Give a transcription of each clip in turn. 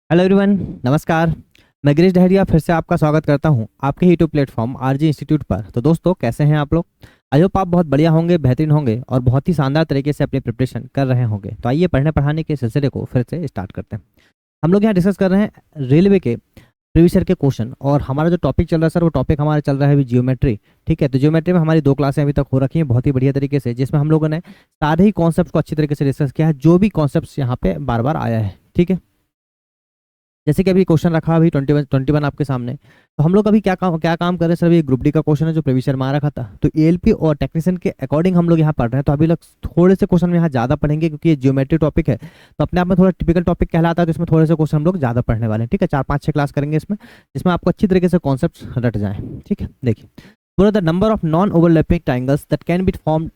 Hello everyone, नमस्कार। मैं गिरीश डहरिया फिर से आपका स्वागत करता हूं आपके यूट्यूब प्लेटफॉर्म आरजी इंस्टीट्यूट पर। तो दोस्तों, कैसे हैं आप लोग? आई होप आप बहुत बढ़िया होंगे, बेहतरीन होंगे और बहुत ही शानदार तरीके से अपनी प्रिपरेशन कर रहे होंगे। तो आइए पढ़ने पढ़ाने के सिलसिले को फिर से स्टार्ट करते हैं। हम लोग यहाँ डिस्कस कर रहे हैं रेलवे के प्रीवियस ईयर के क्वेश्चन, और हमारा जो टॉपिक चल रहा है सर, वो टॉपिक हमारा चल रहा है अभी जियोमेट्री। ठीक है, तो जियोमेट्री में हमारी 2 क्लासें अभी तक हो रखी हैं बहुत ही बढ़िया तरीके से, जिसमें हम लोगों ने सारे ही कॉन्सेप्ट को अच्छी तरीके से डिस्कस किया है, जो भी कॉन्सेप्ट यहाँ पे बार बार आया है। ठीक है, जैसे कि अभी क्वेश्चन रखा अभी 21 आपके सामने। तो हम लोग अभी क्या काम कर रहे हैं सर? अभी ग्रुप डी का क्वेश्चन है जो प्रीवियस ईयर में आ रखा था। तो एएलपी और टेक्नीशियन के अकॉर्डिंग हम लोग यहाँ पढ़ रहे हैं। तो अभी लोग थोड़े से क्वेश्चन यहाँ ज़्यादा पढ़ेंगे, क्योंकि ये जियोमेट्री टॉपिक है तो अपने आप में थोड़ा टिपिकल टॉपिक कहलाता है। तो इसमें थोड़े से क्वेश्चन हम लोग ज़्यादा पढ़ने वाले हैं। ठीक है, 4 5 6 क्लास करेंगे इसमें, जिसमें आपको अच्छी तरीके से कॉन्सेप्ट रट जाए। ठीक है, देखिए, बोला the number of non overlapping triangles that can be formed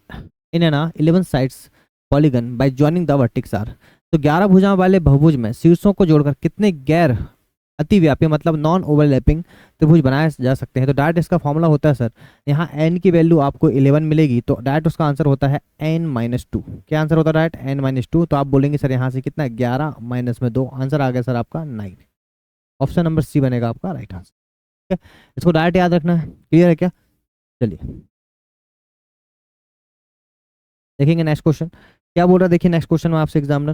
in an 11 sides polygon by joining the vertex are. तो 11 भुजाओं वाले बहुभुज में शीर्षों को जोड़कर कितने गैर अतिव्यापी मतलब नॉन ओवरलैपिंग त्रिभुज बनाए जा सकते हैं? तो डायरेक्ट इसका फॉर्मूला होता है सर, यहाँ एन की वैल्यू आपको 11 मिलेगी, तो डायरेक्ट उसका आंसर होता है n-2। क्या आंसर होता है? Direct n-2। तो आप बोलेंगे सर यहाँ से कितना, 11 माइनस में 2, आंसर आ गया सर आपका 9। ऑप्शन नंबर सी बनेगा आपका राइट आंसर। ठीक है, इसको डायरेक्ट याद रखना है। क्लियर है क्या? चलिए देखेंगे नेक्स्ट क्वेश्चन क्या बोल रहा है। देखिए नेक्स्ट क्वेश्चन में आपसे एग्जामिनर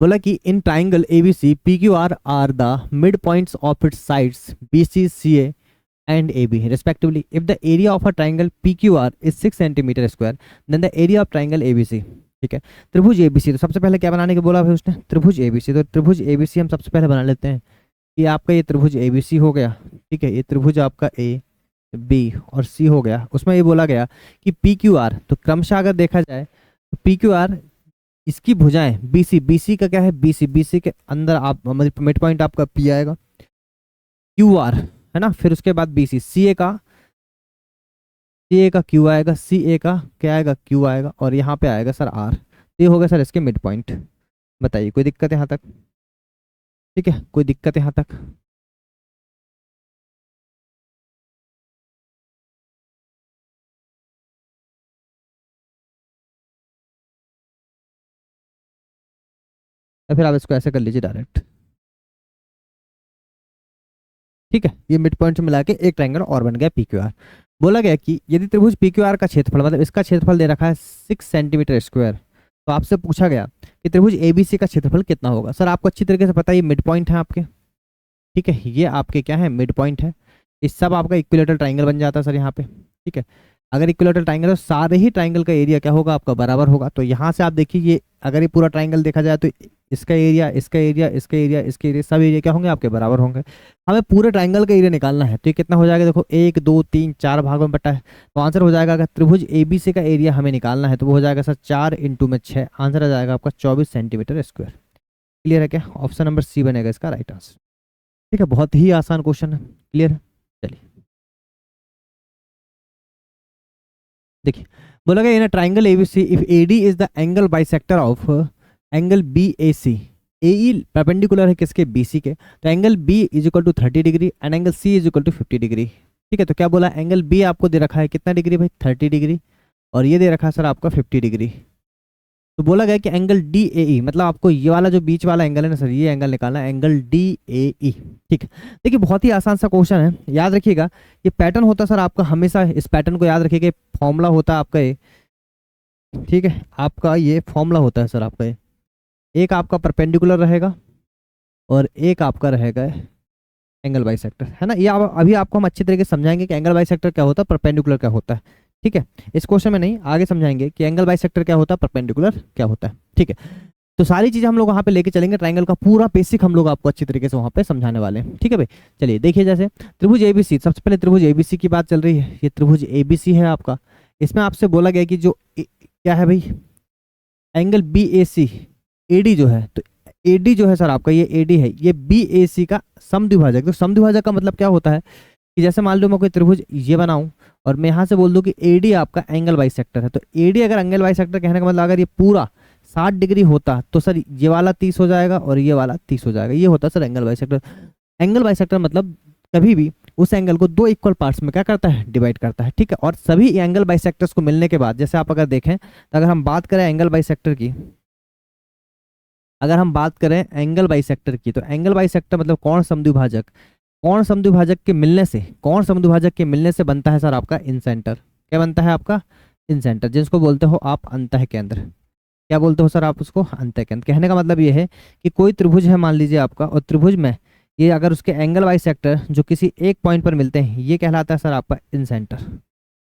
बोला कि in triangle ABC P Q R the mid points of its sides B C C A and A B respectively. If the area of a triangle P Q R is 6 centimetre square then the area of triangle ABC. ठीक है, त्रिभुज ABC. तो सबसे पहले क्या बनाने के बोला भाई उसने? त्रिभुज एबीसी। तो त्रिभुज एबीसी हम सबसे पहले बना लेते हैं कि आपका ये त्रिभुज एबीसी हो गया। ठीक है, ये त्रिभुज आपका ए बी और सी हो गया। उसमें ये बोला गया कि पी क्यू आर, तो क्रमशः अगर देखा जाए तो पी क्यू आर इसकी भुजाएं बीसी, बीसी का क्या है? बीसी, बीसी के अंदर आप मतलब मिड पॉइंट आपका पी आएगा, क्यू आर है ना, फिर उसके बाद बीसी, सी ए का क्यू आएगा, सी ए का क्या आएगा? क्यू आएगा, और यहाँ पे आएगा सर आर। तो ये हो गया सर इसके मिड पॉइंट। बताइए कोई दिक्कत यहाँ तक? ठीक है, कोई दिक्कत यहाँ तक? या फिर आप इसको ऐसे कर लीजिए डायरेक्ट। ठीक है, ये मिड पॉइंट से मिला के एक ट्रायंगल और बन गया पी क्यू आर। बोला गया कि यदि त्रिभुज पी क्यू आर का क्षेत्रफल मतलब इसका क्षेत्रफल दे रखा है 6 सेंटीमीटर स्क्वायर, तो आपसे पूछा गया कि त्रिभुज एबीसी का क्षेत्रफल कितना होगा। सर आपको अच्छी तरीके से पता है ये मिड पॉइंट है आपके। ठीक है, ये आपके क्या है? मिड पॉइंट है। इस सब आपका इक्विलेटरल ट्राइंगल बन जाता है सर यहाँ पे। ठीक है, अगर इक्विलेटरल ट्राइंगल है तो सारे ही ट्राइंगल का एरिया क्या होगा? आपका बराबर होगा। तो यहाँ से आप देखिए, ये अगर ये पूरा ट्राइंगल देखा जाए तो इसका एरिया, इसका एरिया, इसका एरिया, इसके एरिया, सब एरिया क्या होंगे? आपके बराबर होंगे। हमें पूरे ट्राइंगल का एरिया निकालना है। तो ये कितना हो जाएगा? देखो 1 2 3 4 भागों में बटा है, तो आंसर हो जाएगा, अगर त्रिभुज एबीसी का एरिया हमें निकालना है तो वो हो जाएगा सर 4 इंटू में 6, आंसर आ जाएगा आपका 24 सेंटीमीटर स्क्वायर। क्लियर है क्या? ऑप्शन नंबर सी बनेगा इसका राइट आंसर। ठीक है, बहुत ही आसान क्वेश्चन है। क्लियर है? चलिए देखिए, बोला गया in a triangle ABC if AD is the angle bisector of angle B A C. A E perpendicular है किसके? बीसी के। तो angle B is equal to 30 degree and angle C is equal to 50 degree. ठीक है, तो क्या बोला? Angle B आपको दे रखा है कितना डिग्री भाई? 30 डिग्री, और ये दे रखा है सर आपका 50 डिग्री। तो बोला गया कि एंगल डी ए ई, मतलब आपको ये वाला जो बीच वाला एंगल है ना सर, ये एंगल निकालना है, एंगल डी ए ई। ठीक है, देखिए बहुत ही आसान सा क्वेश्चन है, याद रखिएगा। ये पैटर्न होता है सर आपका, हमेशा इस पैटर्न को याद रखिएगा। फॉर्मूला होता है आपका ये। ठीक है, आपका ये फॉर्मूला होता है सर आपका ये। एक आपका परपेंडिकुलर रहेगा और एक आपका रहेगा एंगल बाइसेक्टर, है ना। ये अभी आपको हम अच्छी तरीके से समझाएंगे कि एंगल बाइसेक्टर क्या होता है, परपेंडिकुलर क्या होता है। ठीक है, इस क्वेश्चन में नहीं, आगे समझाएंगे कि एंगल बाइसेक्टर क्या होता है, परपेंडिकुलर क्या होता है। ठीक है, तो सारी चीजें हम लोग वहां पे लेके चलेंगे। ट्राइंगल का पूरा बेसिक हम लोग आपको अच्छी तरीके से वहां पे समझाने वाले हैं। ठीक है भाई, चलिए देखिए, जैसे त्रिभुज एबीसी, सबसे पहले त्रिभुज एबीसी की बात चल रही है। ये त्रिभुज एबीसी है आपका। इसमें आपसे बोला गया कि जो क्या है भाई, angle B A C, AD जो है, तो एडी जो है सर आपका, ये एडी है, ये बी ए सी का समद्विभाजक। तो समद्विभाजक का मतलब क्या होता है कि जैसे मान लो मैं कोई त्रिभुज ये बनाऊं और मैं यहाँ से बोल दूं कि एडी आपका एंगल बाइसेक्टर है। तो एडी अगर एंगल बाइसेक्टर कहने का मतलब, अगर ये पूरा 60 डिग्री होता तो सर ये वाला 30 हो जाएगा और ये वाला 30 हो जाएगा। ये होता है sir angle bisector. Angle bisector मतलब कभी भी उस एंगल को 2 इक्वल पार्ट्स में क्या करता है? डिवाइड करता है। ठीक है, और सभी एंगल बाइसेक्टर्स को मिलने के बाद, जैसे आप अगर देखें तो अगर हम बात करें एंगल बाइसेक्टर की, अगर हम बात करें एंगल बाइसेक्टर की, तो एंगल बाइसेक्टर मतलब कोण समद्विभाजक, कोण समद्विभाजक के मिलने से, कोण समद्विभाजक के मिलने से बनता है सर आपका इंसेंटर। क्या बनता है आपका इंसेंटर, जिसको बोलते हो आप अंतः केंद्र। क्या बोलते हो सर आप उसको, अंतः केंद्र। कहने का मतलब ये है कि कोई त्रिभुज है मान लीजिए आपका, और त्रिभुज में ये अगर उसके एंगल बाइसेक्टर जो किसी एक पॉइंट पर मिलते हैं, ये कहलाता है सर आपका इंसेंटर।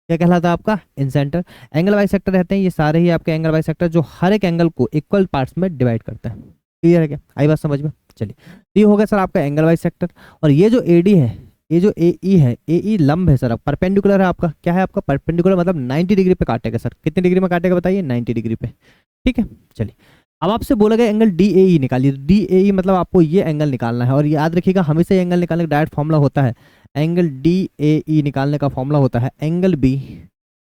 क्या कहलाता है आपका इंसेंटर। एंगल बाइसेक्टर रहते हैं ये सारे ही आपके एंगल बाइसेक्टर जो हर एक एंगल को इक्वल पार्ट्स में डिवाइड करता है। क्लियर है क्या, आई बात समझ में। चलिए, तो ये हो गया सर आपका एंगल बाइसेक्टर। और ये जो एडी है, ये जो एई है, एई लंब है सर, परपेंडिकुलर है आपका। क्या है आपका परपेंडिकुलर, मतलब 90 डिग्री पे काटेगा सर। कितने डिग्री में काटेगा बताइए, 90 डिग्री पे। ठीक है, चलिए अब आपसे बोला गया एंगल डी ए ई निकालिए। डी ए ई मतलब आपको ये एंगल निकालना है, और याद रखिएगा हमेशा एंगल निकालने का डायरेक्ट फॉर्मूला होता है, एंगल डी ए ई निकालने का फॉर्मूला होता है angle B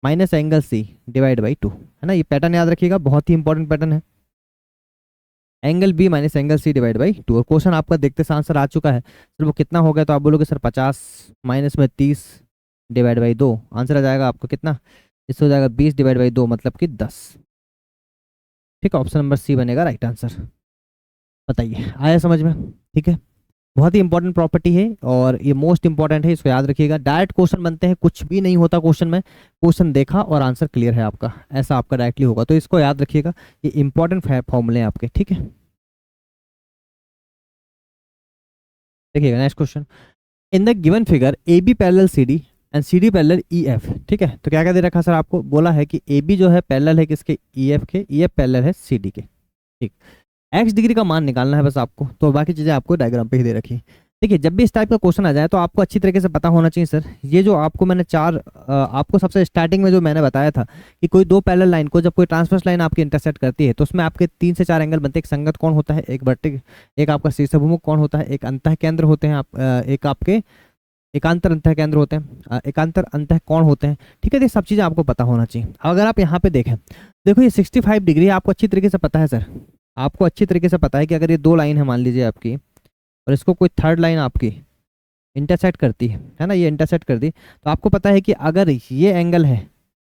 minus angle C divide by 2, है ना। ये पैटर्न याद रखिएगा, बहुत ही इंपॉर्टेंट पैटर्न है, angle B minus angle C divide by 2। और क्वेश्चन आपका देखते से आंसर आ चुका है सर। वो कितना हो गया, तो आप बोलोगे सर 50 माइनस में 30 डिवाइड बाई 2, आंसर आ जाएगा आपको कितना, इससे हो जाएगा 20 डिवाइड बाई 2 मतलब कि 10। ठीक है, ऑप्शन नंबर सी बनेगा राइट आंसर। बताइए आया समझ में। ठीक है, बहुत ही इंपॉर्टेंट प्रॉपर्टी है और ये मोस्ट इंपॉर्टेंट है, इसको याद रखिएगा। डायरेक्ट क्वेश्चन बनते हैं, कुछ भी नहीं होता क्वेश्चन में, क्वेश्चन देखा और आंसर क्लियर है आपका, ऐसा आपका डायरेक्टली होगा। तो इसको याद रखिएगा, ये इंपॉर्टेंट फॉर्मूले हैं आपके। ठीक है, देखिएगा next question. In the given figure A B parallel C D and C D parallel E F. ठीक है, तो क्या क्या दे रखा सर आपको, बोला है कि ए बी जो है पैरेलल है किसके, ई एफ के, ई एफ पैरेलल है सी डी के। ठीक, एक्स डिग्री का मान निकालना है बस आपको, तो बाकी चीज़ें आपको डायग्राम पे ही दे रखी। देखिए जब भी इस टाइप का क्वेश्चन आ जाए तो आपको अच्छी तरीके से पता होना चाहिए सर। ये जो आपको मैंने आपको सबसे स्टार्टिंग में जो मैंने बताया था कि कोई दो पैरेलल लाइन को जब कोई ट्रांसवर्स लाइन आपकी इंटरसेक्ट करती है तो उसमें आपके 3 से 4 एंगल बनते हैं। एक संगत कोण होता है, एक वर्टिक, एक आपका शीर्षभुमुख कोण होता है, एक अंतः केंद्र होते हैं एक आपके एकांतर अंतः केंद्र होते हैं, एकांतर अंतः कोण होते हैं। ठीक है, ये सब चीज़ें आपको पता होना चाहिए। अगर आप यहाँ पे देखें, देखो ये 65 डिग्री आपको अच्छी तरीके से पता है सर, आपको अच्छी तरीके से पता है कि अगर ये दो लाइन है मान लीजिए आपकी, और इसको कोई थर्ड लाइन आपकी इंटरसेक्ट करती है ना, ये इंटरसेक्ट कर दी, तो आपको पता है कि अगर ये एंगल है,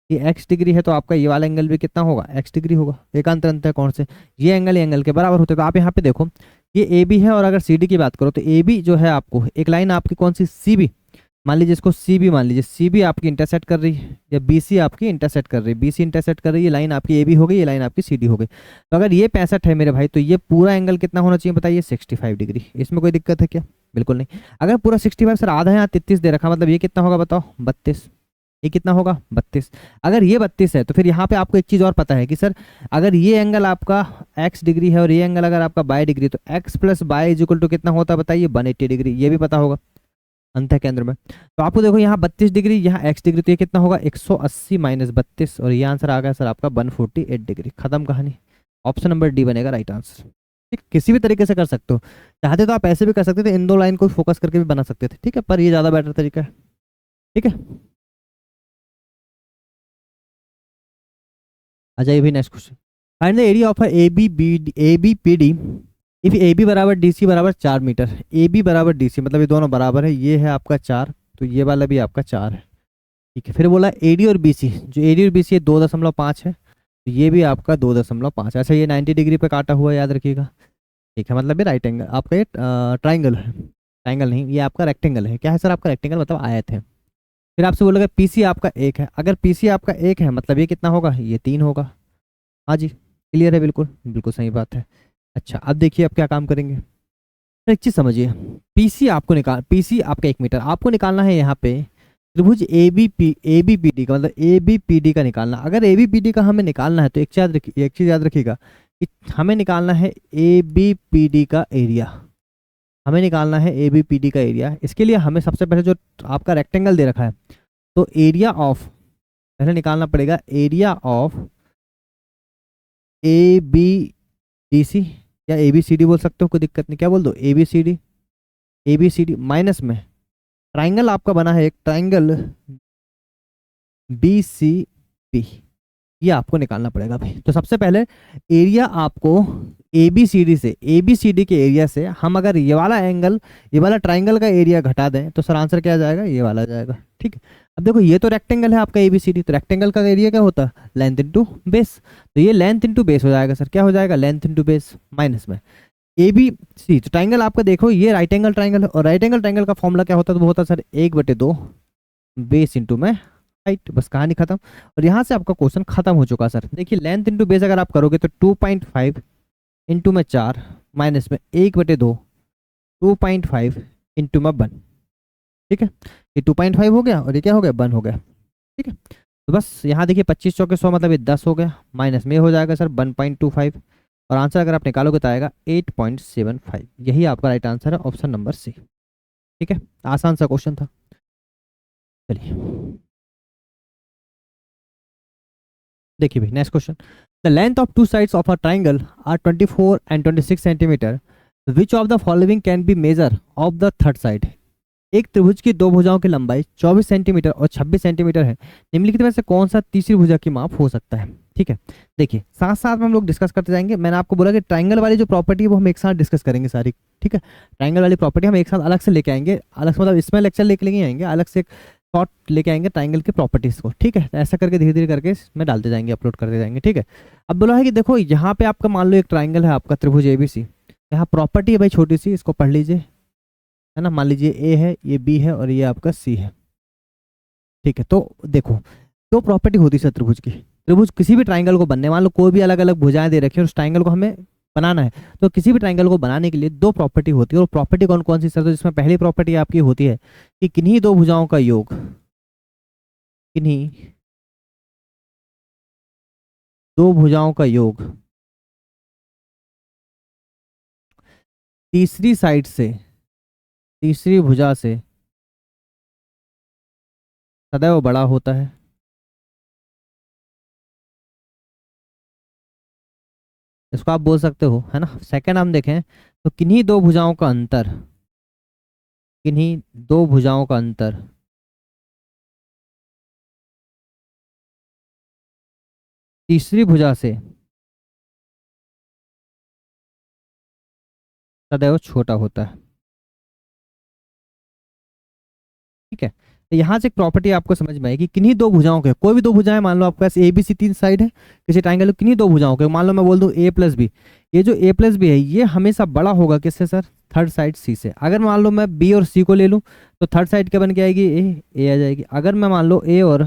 ये x डिग्री है, तो आपका ये वाला एंगल भी कितना होगा, x डिग्री होगा। एकांतर अंतः कोण से ये एंगल के बराबर होते हैं। तो आप यहाँ पे देखो ये ए बी है, और अगर सी डी की बात करो तो ए बी जो है आपको एक लाइन आपकी कौन सी, सी बी मान लीजिए, इसको सी बी मान लीजिए, सी बी आपकी इंटरसेक्ट कर रही है, या बी सी आपकी इंटरसेक्ट कर रही है, बी सी इंटरसेक्ट कर रही है, ये लाइन आपकी ए बी हो गई, ये लाइन आपकी सी डी हो गई। तो अगर ये 65 है मेरे भाई, तो ये पूरा एंगल कितना होना चाहिए बताइए, 65 डिग्री। इसमें कोई दिक्कत है क्या, बिल्कुल नहीं। अगर पूरा 65 सर आधा यहाँ 33 दे रखा, मतलब ये कितना होगा बताओ, 32। ये कितना होगा, 32। अगर ये 32 है तो फिर यहाँ पे आपको एक चीज़ और पता है कि सर अगर ये एंगल आपका x डिग्री है और ये एंगल अगर आपका y डिग्री, तो x plus y is equal to कितना होता है बताइए, 180 डिग्री। ये भी पता होगा अंतः केंद्र में। तो आपको देखो यहाँ 32 डिग्री, यहाँ x डिग्री, तो ये कितना होगा 180 माइनस 32, और ये आंसर आ गया सर आपका 148 डिग्री। खत्म कहानी, ऑप्शन नंबर डी बनेगा राइट आंसर। ठीक, किसी भी तरीके से कर सकते हो, चाहते तो आप ऐसे भी कर सकते थे, इन दो लाइन को फोकस करके भी बना सकते थे। ठीक है, पर ये ज़्यादा बेटर तरीका है। ठीक है, आ जाइए भी next question. Find the area of A B P D if A B बराबर डी सी बराबर 4 मीटर। ए बी बराबर डी सी मतलब ये दोनों बराबर है, ये है आपका 4, तो ये वाला भी आपका 4 है। ठीक है, फिर बोला ए डी और बी सी, जो ए डी और बी सी 2.5 है, तो ये भी आपका 2.5। अच्छा, ये 90 डिग्री पे काटा हुआ है, याद रखिएगा। ठीक है, मतलब ये राइट एंगल आपका, ये ट्राइंगल है, ट्राइंगल नहीं, ये आपका रेक्टेंगल है। क्या है सर आपका, रेक्टेंगल मतलब आयत है। फिर आपसे बोलोगे पी सी आपका 1 है, अगर पी सी आपका 1 है मतलब ये कितना होगा, ये 3 होगा। हाँ जी, क्लियर है, बिल्कुल बिल्कुल सही बात है। अच्छा, अब देखिए अब क्या काम करेंगे, एक चीज़ समझिए। पीसी आपका 1 मीटर आपको निकालना है यहाँ पे त्रिभुज ए बी पी डी का, मतलब ए बी पी डी का निकालना। अगर ए बी पी डी का हमें निकालना है तो एक चीज़ याद रखिएगा कि हमें निकालना है ए बी पी डी का एरिया, हमें निकालना है ए बी पी डी का एरिया। इसके लिए हमें सबसे पहले जो आपका रेक्टेंगल दे रखा है, तो एरिया ऑफ पहले निकालना पड़ेगा, area of A B D C, या ए बी सी डी बोल सकते हो, कोई दिक्कत नहीं, क्या बोल दो, A B C D minus में ट्राइंगल आपका बना है एक, ट्राइंगल बी सी पी, ये आपको निकालना पड़ेगा भाई। तो सबसे पहले एरिया आपको ए बी सी डी से, ए बी सी डी के एरिया से हम अगर ये वाला एंगल, ये वाला ट्राइंगल का एरिया घटा दें तो सर आंसर क्या आ जाएगा, ये वाला आ जाएगा। ठीक है, अब देखो ये तो रेक्टेंगल है आपका एबीसीडी, तो रेक्टेंगल का एरिया क्या होता है, लेंथ इनटू बेस, तो ये लेंथ इनटू बेस हो जाएगा सर, क्या हो जाएगा, लेंथ इनटू बेस माइनस में ए बी सी। तो ट्राइंगल आपका देखो ये राइट एंगल ट्राइंगल है, और राइट एंगल ट्राइंगल का फॉर्मूला क्या होता है, तो वो होता है सर 1/2 बेस इंटू में हाइट, बस कहानी खत्म। और यहाँ से आपका क्वेश्चन खत्म हो चुका सर। देखिए लेंथ इंटू बेस अगर आप करोगे तो 2.5 इंटू में 4 माइनस में 1/2 2.5 इंटू में 1, ठीक है, ये 2.5 हो गया और ये क्या हो गया, 1 हो गया, ठीक है। तो बस यहाँ देखिए 25 चौके 100 मतलब ये 10 हो गया, माइनस में हो जाएगा सर 1.25, और आंसर अगर आप निकालोगे तो आएगा 8.75। यही आपका राइट आंसर है, ऑप्शन नंबर सी, ठीक है। आसान सा क्वेश्चन था। चलिए देखिए भाई next question, the length of two sides of a triangle are 24 and 26 centimetre, which of the following can be measure of the third side. एक त्रिभुज की दो भुजाओं की लंबाई 24 सेंटीमीटर और 26 सेंटीमीटर है, निम्नलिखित में से कौन सा तीसरी भुजा की माप हो सकता है, ठीक है। देखिए साथ साथ में हम लोग डिस्कस करते जाएंगे। मैंने आपको बोला कि ट्राइंगल वाली जो प्रॉपर्टी है वो हम एक साथ डिस्कस करेंगे सारी, ठीक है। ट्राइंगल वाली प्रॉपर्टी हम एक साथ अलग से लेके आएंगे, अलग से मतलब इसमें लेक्चर लेके लेके आएंगे, अलग से एक शॉर्ट लेके आएंगे ट्राइंगल की प्रॉपर्टीज को, ठीक है। तो ऐसा करके धीरे धीरे करके इसमें डालते जाएंगे, अपलोड करते जाएंगे, ठीक है। अब बोला है कि देखो यहाँ पे आपका मान लो एक ट्राइंगल है आपका त्रिभुज एबीसी, यहाँ प्रॉपर्टी है भाई छोटी सी, इसको पढ़ लीजिए, है ना। मान लीजिए ए है, ये बी है और ये आपका सी है, ठीक है। तो देखो दो प्रॉपर्टी होती है त्रिभुज की, त्रिभुज किसी भी ट्राइंगल को बनने, मान लो कोई भी अलग अलग भुजाएं दे रखी है और उस ट्राइंगल को हमें बनाना है, तो किसी भी ट्राइंगल को बनाने के लिए दो प्रॉपर्टी होती है। और प्रॉपर्टी कौन कौन सी सर, तो जिसमें पहली प्रॉपर्टी आपकी होती है कि किन्हीं दो भुजाओं का योग, किन्हीं दो भुजाओं का योग तीसरी साइड से, तीसरी भुजा से सदैव बड़ा होता है। इसको आप बोल सकते हो, है ना। सेकंड हम देखें तो किन्हीं दो भुजाओं का अंतर, किन्हीं दो भुजाओं का अंतर तीसरी भुजा से सदैव छोटा होता है, ठीक है। तो यहाँ से एक प्रॉपर्टी आपको समझ में आएगी, किन्हीं दो भुजाओं के, कोई भी दो भुजाएं, मान लो आपके पास ए बी सी तीन साइड है किसी ट्राइंगल, किन्हीं दो भुजाओं के, मान लो मैं बोल दूं ए प्लस बी, ये जो ए प्लस बी है ये हमेशा बड़ा होगा किससे सर, थर्ड साइड सी से। अगर मान लो मैं बी और सी को ले लूं तो थर्ड साइड क्या बन के आएगी, ए आ जाएगी। अगर मैं मान लो ए और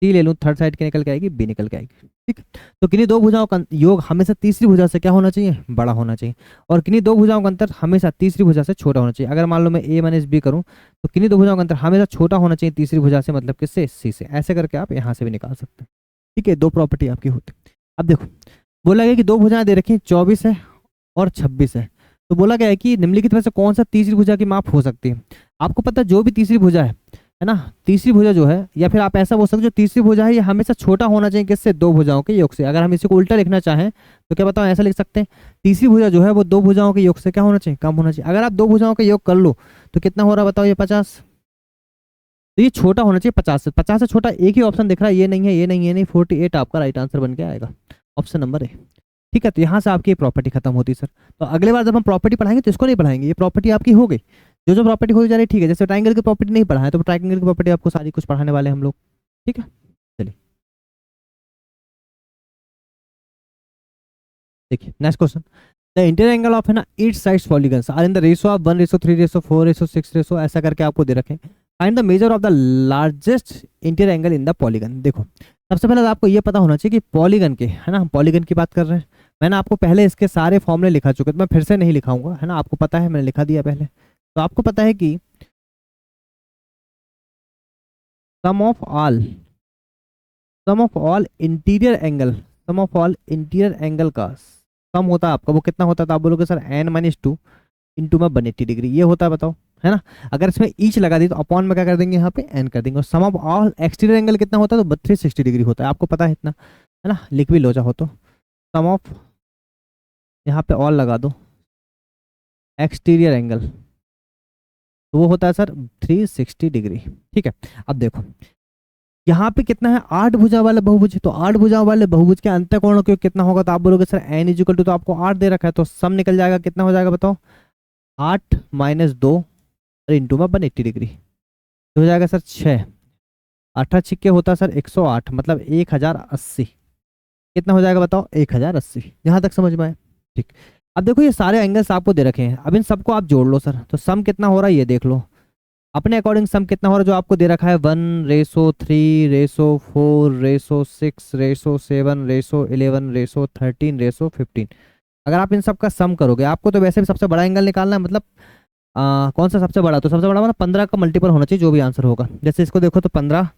सी ले लूँ, थर्ड साइड के निकल के आएगी बी निकल के आएगी, ठीक है। तो किन्हीं दो भुजाओं का योग हमेशा तीसरी भुजा से क्या होना चाहिए, बड़ा होना चाहिए, और किन्हीं दो भुजाओं का अंतर हमेशा तीसरी भुजा से छोटा होना चाहिए। अगर मान लो मैं ए माइनस बी करूँ तो किन्हीं दो भुजाओं का अंतर हमेशा छोटा होना चाहिए तीसरी भुजा से, मतलब किससे, सी से। ऐसे करके आप यहाँ से भी निकाल सकते हैं, ठीक है। दो प्रॉपर्टी आपकी होती है। अब देखो बोला गया कि दो भुजाएं दे रखी 24 है और 26 है, तो बोला गया है कि निम्नलिखित में से कौन सा तीसरी भुजा की माप हो सकती है। आपको पता है जो भी तीसरी भुजा है ना, तीसरी भुजा जो है, या फिर आप ऐसा बोल सकते हो जो तीसरी भुजा है ये हमेशा छोटा होना चाहिए किससे, दो भुजाओं के योग से। अगर हम इसी को उल्टा लिखना चाहें तो क्या बताओ, ऐसा लिख सकते हैं, तीसरी भुजा जो है वो दो भुजाओं के योग से क्या होना चाहिए, कम होना चाहिए। अगर आप दो भुजाओं का योग कर लो तो कितना हो रहा है बताओ, ये 50, तो ये छोटा होना चाहिए 50 से। 50 से छोटा एक ही ऑप्शन दिख रहा है, ये नहीं है, ये नहीं, ये नहीं, 48 आपका राइट आंसर बन के आएगा, ऑप्शन नंबर ए, ठीक है। तो यहाँ से आपकी प्रॉपर्टी खत्म होती है सर। तो अगले बार जब हम प्रॉपर्टी पढ़ाएंगे तो इसको नहीं पढ़ाएंगे, ये प्रॉपर्टी आपकी हो गई, जो जो प्रॉपर्टी होती जा रही है, ठीक है। जैसे ट्राइंगल की प्रॉपर्टी नहीं पढ़ा है तो ट्राइंगल की प्रॉपर्टी आपको सारी कुछ पढ़ाने वाले हम लोग, ठीक है। चलिए देखिए next question, the interior angle of है ना each sides polygons are in the ratio of 1:3 4 6 ऐसा करके आपको दे रखे। Find the measure of the largest interior angle in the polygon. देखो सबसे पहले तो आपको ये पता होना चाहिए कि पॉलीगन के, है ना, हम पॉलीगन की बात कर रहे हैं। मैंने आपको पहले इसके सारे फॉर्मूले लिखा चुके, तो मैं फिर से नहीं लिखाऊंगा, है ना, आपको पता है मैंने लिखा दिया पहले। तो आपको पता है कि sum of all, sum of all interior angle, sum of all interior angle का सम होता है आपका, वो कितना होता है, तो आप बोलोगे सर n-2 इंटू में 180 डिग्री, ये होता है बताओ, है ना। अगर इसमें ईच लगा दी तो अपॉन में क्या कर देंगे, यहाँ पे n कर देंगे। और सम ऑफ ऑल एक्सटीरियर एंगल कितना होता है, तो 360 डिग्री होता है, आपको पता है इतना, है ना, लिख भी लो चाहो तो। सम ऑफ, यहाँ पे ऑल लगा दो, एक्सटीरियर एंगल, तो वो होता है सर 360 डिग्री, ठीक है। अब देखो यहाँ पे कितना है, 8 भुजा वाले बहुभुज, तो 8 भुजा वाले बहुभुज के अंतःकोण को कितना होगा, तो आप बोलोगे सर n इक्वल टू, तो आपको 8 दे रखा है, तो सम निकल जाएगा, कितना हो जाएगा बताओ, 8 - 2 इंटू में 180 डिग्री, तो हो जाएगा सर 6, 8 छिक्के होता है सर 108, मतलब 1080। कितना हो जाएगा बताओ? 1080। यहाँ तक समझ में आए? ठीक। अब देखो ये सारे एंगल्स आपको दे रखे हैं, अब इन सबको आप जोड़ लो सर, तो सम कितना हो रहा है ये देख लो अपने अकॉर्डिंग। सम कितना हो रहा है जो आपको दे रखा है? 1:3:4:6:7:11:13:15। अगर आप इन सब का सम करोगे, आपको तो वैसे भी सबसे बड़ा एंगल निकालना है, मतलब कौन सा सबसे बड़ा? तो सबसे बड़ा मतलब 15 का मल्टीपल होना चाहिए जो भी आंसर होगा। जैसे इसको देखो तो 15,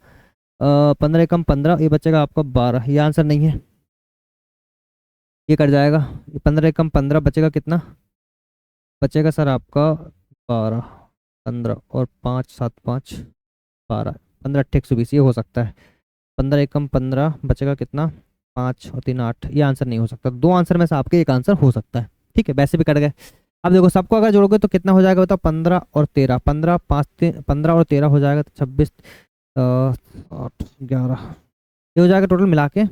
15 एकम 15, ये बचेगा आपका 12। ये आंसर नहीं है, ये कट जाएगा। ये 15 एकम 15 बचेगा कितना? बचेगा सर आपका 12। 15 और 5 7 5 12, 15 8 120, ये हो सकता है। 15 एकम 15 बचेगा कितना? 5 और 3 8। ये आंसर नहीं हो सकता, दो आंसर में से आपके एक आंसर हो सकता है। ठीक है, वैसे भी कट गए। अब देखो सबको अगर जोड़ोगे तो कितना हो जाएगा बताओ? 15 और 13, 15 5 15 और 13 हो जाएगा तो 26 8 11, ये हो जाएगा टोटल मिला के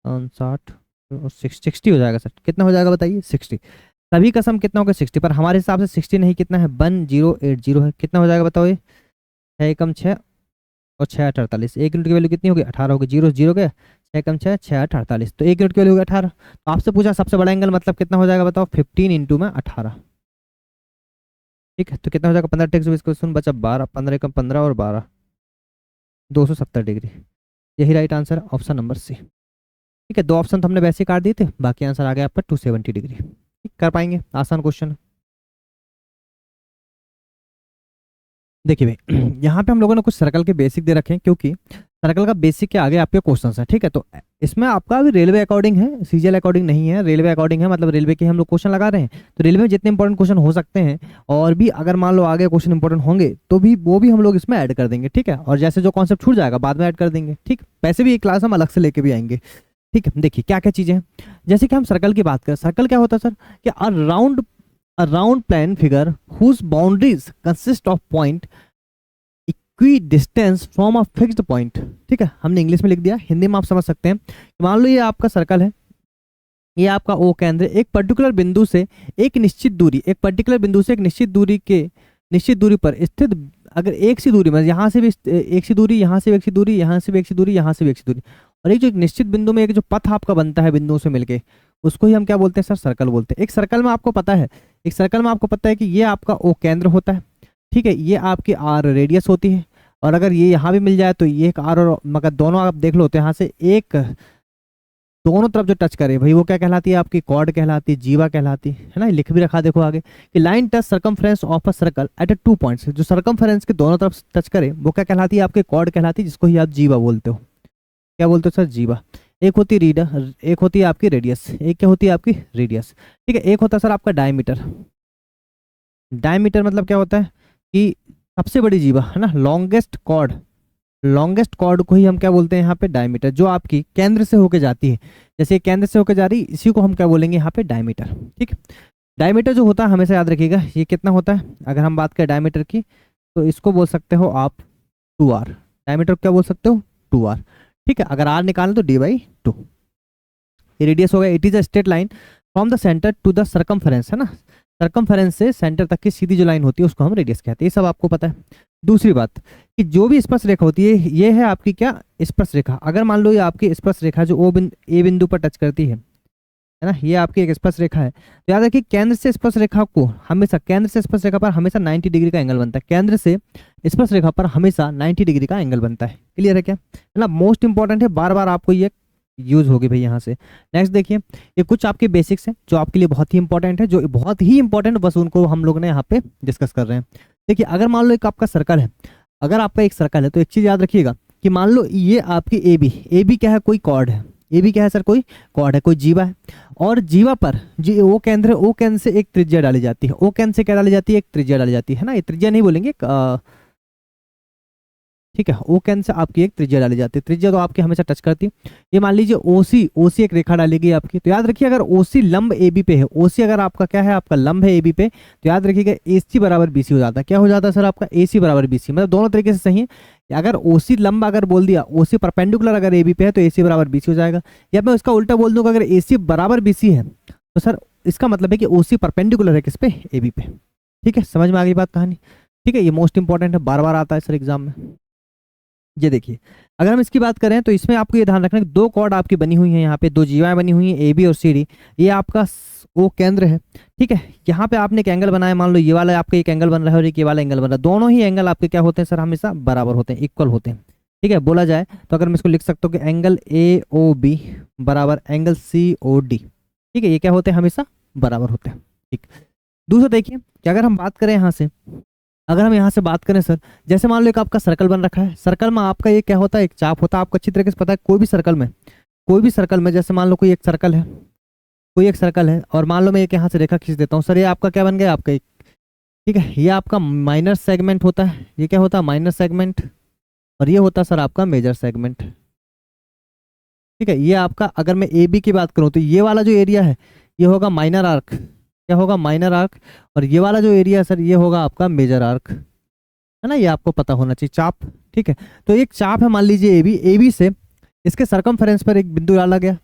60 और 60 हो जाएगा सर। कितना हो जाएगा बताइए? 60। सभी का सम कितना होगा? 60, पर हमारे हिसाब से 60 नहीं, कितना है? 1080 है। कितना हो जाएगा बताओ? ये 6 एकम 6 और 6 8 48। एक यूनिट की वैल्यू कितनी होगी? 18 होगी। जीरो जीरो के 6 एकम 6 6 8 48, तो एक यूनिट की वैल्यू होगी 18। तो आपसे पूछा सबसे बड़ा एंगल मतलब कितना हो जाएगा बताओ? 15 इंटू में 18। ठीक है, तो कितना हो जाएगा? 15 टेक्स इसको सुन बचा 12, 15 एकम 15 और 12, 270 डिग्री। यही राइट आंसर है, ऑप्शन नंबर सी। ठीक है, दो ऑप्शन तो हमने वैसे ही काट दिए थे, बाकी आंसर आ गया आपका 270 डिग्री। ठीक, कर पाएंगे, आसान क्वेश्चन। देखिए भाई यहाँ पे हम लोगों ने कुछ सर्कल के बेसिक दे रखे हैं, क्योंकि सर्कल का बेसिक के आगे आपके क्वेश्चंस है। ठीक है, तो इसमें आपका अभी रेलवे अकॉर्डिंग है, सीजीएल अकॉर्डिंग नहीं है, रेलवे अकॉर्डिंग है, मतलब रेलवे के हम लोग क्वेश्चन लगा रहे हैं। तो रेलवे में जितने इंपॉर्टेंट क्वेश्चन हो सकते हैं, और भी अगर मान लो आगे क्वेश्चन इंपॉर्टेंट होंगे तो भी वो भी हम लोग इसमें ऐड कर देंगे। ठीक है, और जैसे जो कॉन्सेप्ट छूट जाएगा बाद में ऐड कर देंगे। ठीक, वैसे भी एक क्लास हम अलग से लेके भी आएंगे। ठीक है, देखिए क्या क्या चीजें हैं। जैसे कि हम सर्कल की बात करें, सर्कल क्या होता है सर? कि a round plane figure whose boundaries consist of point equidistance from a fixed point. ठीक है, हमने इंग्लिश में लिख दिया, हिंदी में आप समझ सकते हैं। मान लो ये आपका सर्कल है, ये आपका ओ केंद्र, एक पर्टिकुलर बिंदु से एक निश्चित दूरी, एक पर्टिकुलर बिंदु से एक निश्चित दूरी पर स्थित, अगर एक सी दूरी में यहाँ से भी एक सी दूरी, यहाँ से भी एक सी दूरी, यहाँ से भी एक सी दूरी, यहाँ से भी एक सी दूरी, और एक जो एक निश्चित बिंदु में एक जो पथ आपका बनता है बिंदुओं से मिलके, उसको ही हम क्या बोलते हैं सर? सर्कल बोलते हैं। एक सर्कल में आपको पता है, एक सर्कल में आपको पता है कि ये आपका ओ केंद्र होता है। ठीक है, ये आपकी आर रेडियस होती है, और अगर ये यहाँ भी मिल जाए तो ये एक आर, और मगर दोनों आप देख लो तो यहाँ से एक दोनों तरफ जो टच करे भाई वो क्या कहलाती है? आपकी कॉर्ड कहलाती है, जीवा कहलाती है ना। लिख भी रखा देखो आगे कि line touch circumference of a circle eight 2 points, जो सर्कमफ्रेंस के दोनों तरफ टच करे वो क्या कहलाती है? आपकी कॉर्ड कहलाती है, जिसको ही आप जीवा बोलते हो। क्या बोलते हो सर? जीवा। एक होती रीडर, एक होती है आपकी रेडियस। एक क्या होती है आपकी? रेडियस। ठीक है, एक होता है सर आपका डायमीटर। डायमीटर मतलब क्या होता है कि सबसे बड़ी जीवा है ना, लॉन्गेस्ट कॉर्ड। लॉन्गेस्ट कॉर्ड को ही हम क्या बोलते हैं यहाँ पे? डायमीटर, जो आपकी केंद्र से होके जाती है। जैसे केंद्र से होके जा रही, इसी को हम क्या बोलेंगे यहाँ पे? डायमीटर। ठीक है, डायमीटर जो होता है हमेशा याद रखिएगा, ये कितना होता है? अगर हम बात करें डायमीटर की तो इसको बोल सकते हो आप 2r। डायमीटर क्या बोल सकते हो? 2r। ठीक है, अगर r निकालें तो d/2। ये रेडियस हो गया। It is a straight line from the centre to the circumference, है ना। सर्कमफेरेंस से सेंटर तक की सीधी जो लाइन होती है उसको हम रेडियस कहते हैं। ये सब आपको पता है। दूसरी बात कि जो भी स्पर्श रेखा होती है, ये है आपकी क्या? स्पर्श रेखा। अगर मान लो ये आपकी स्पर्श रेखा जो ए बिंदु पर टच करती है ना, ये आपकी एक स्पर्श रेखा है, तो याद रखिए केंद्र से स्पर्श रेखा को हमेशा, केंद्र से स्पर्श रेखा पर हमेशा 90 डिग्री का एंगल बनता है। केंद्र से स्पर्श रेखा पर हमेशा 90 डिग्री का एंगल बनता है। क्लियर है क्या? है ना, मोस्ट इंपॉर्टेंट है, बार बार आपको ये यूज होगी भाई यहाँ से। नेक्स्ट देखिए, ये कुछ आपके बेसिक्स हैं जो आपके लिए बहुत ही इंपॉर्टेंट है, जो बहुत ही इंपॉर्टेंट, बस उनको हम लोग ने यहाँ पे डिस्कस कर रहे हैं। देखिए, अगर मान लो एक आपका सर्कल है, अगर आपका एक सर्कल है तो एक चीज याद रखिएगा कि मान लो ये आपकी ए बी क्या है? कोई कॉर्ड है। ए बी क्या है सर? कोई कॉर्ड है, कोई जीवा है, और जीवा पर जी ओ केंद्र है, ओ केंद्र से एक त्रिज्या डाली जाती है। ओ केंद्र से क्या डाली जाती है? एक त्रिज्या डाली जाती है ना। ये त्रिज्या नहीं बोलेंगे, ठीक है, ओ केंद्र से आपकी एक त्रिज्या डाली जाती है। त्रिज्या तो आपकी हमेशा टच करती है। ये मान लीजिए ओसी एक रेखा डालेगी आपकी, तो याद रखिए अगर ओसी लंब ए बी पे है, ओसी अगर आपका क्या है? आपका लंब है ए बी पे, तो याद रखिएगा एसी बराबर बीसी हो जाता है। क्या हो जाता है सर? आपका एसी बराबर बीसी, मतलब दोनों तरीके से सही है। अगर ओसी लंबा अगर बोल दिया, ओसी परपेंडिकुलर अगर ए बी पे है तो एसी बराबर बीसी हो जाएगा। या मैं उसका उल्टा बोल दूंगा, अगर एसी बराबर बीसी है तो सर इसका मतलब है कि ओसी परपेंडिकुलर है किस पे? ए बी पे। ठीक है, समझ में आ गई बात, कहानी। ठीक है, ये मोस्ट इंपॉर्टेंट है, बार बार आता है सर एग्जाम में। ये देखिए, अगर हम इसकी बात करें तो इसमें आपको ये ध्यान रखना है कि दो कॉर्ड आपकी बनी हुई हैं, यहाँ पे दो जीवाएं बनी हुई हैं ए बी और सी डी, ये आपका वो केंद्र है, ठीक है। यहाँ पे आपने एक एंगल बनाया, मान लो ये वाला आपका एक एंगल बन रहा है और एक ये वाला एंगल बन रहा है, दोनों ही एंगल आपके क्या होते हैं सर, हमेशा बराबर होते हैं, इक्वल होते हैं, ठीक है। बोला जाए तो अगर मैं इसको लिख सकता हूँ कि एंगल ए ओ बी बराबर एंगल सी ओ डी, ठीक है, ये क्या होते हैं, हमेशा बराबर होते हैं, ठीक। दूसरा देखिए कि अगर हम बात करें यहाँ से, अगर हम यहाँ से बात करें सर, जैसे मान लो एक आपका सर्कल बन रखा है, सर्कल में आपका ये क्या होता है, एक चाप होता है, आपको अच्छी तरीके से पता है। कोई भी सर्कल में जैसे मान लो कोई एक सर्कल है, और मान लो मैं एक यहाँ से रेखा खींच देता हूँ सर, ये आपका क्या बन गया, आपका एक, ठीक है, ये आपका माइनर सेगमेंट होता है, ये क्या होता है, माइनर सेगमेंट, और ये होता है सर आपका मेजर सेगमेंट, ठीक है। ये आपका, अगर मैं ए बी की बात करूँ तो ये वाला जो एरिया है ये होगा माइनर आर्क, क्या होगा, माइनर आर्क, और ये वाला जो एरिया है सर ये होगा आपका मेजर आर्क, है ना, ये आपको पता होना चाहिए, चाप, ठीक है। तो एक चाप है मान लीजिए ए बी से इसके सरकमफेरेंस पर एक बिंदु डाला गया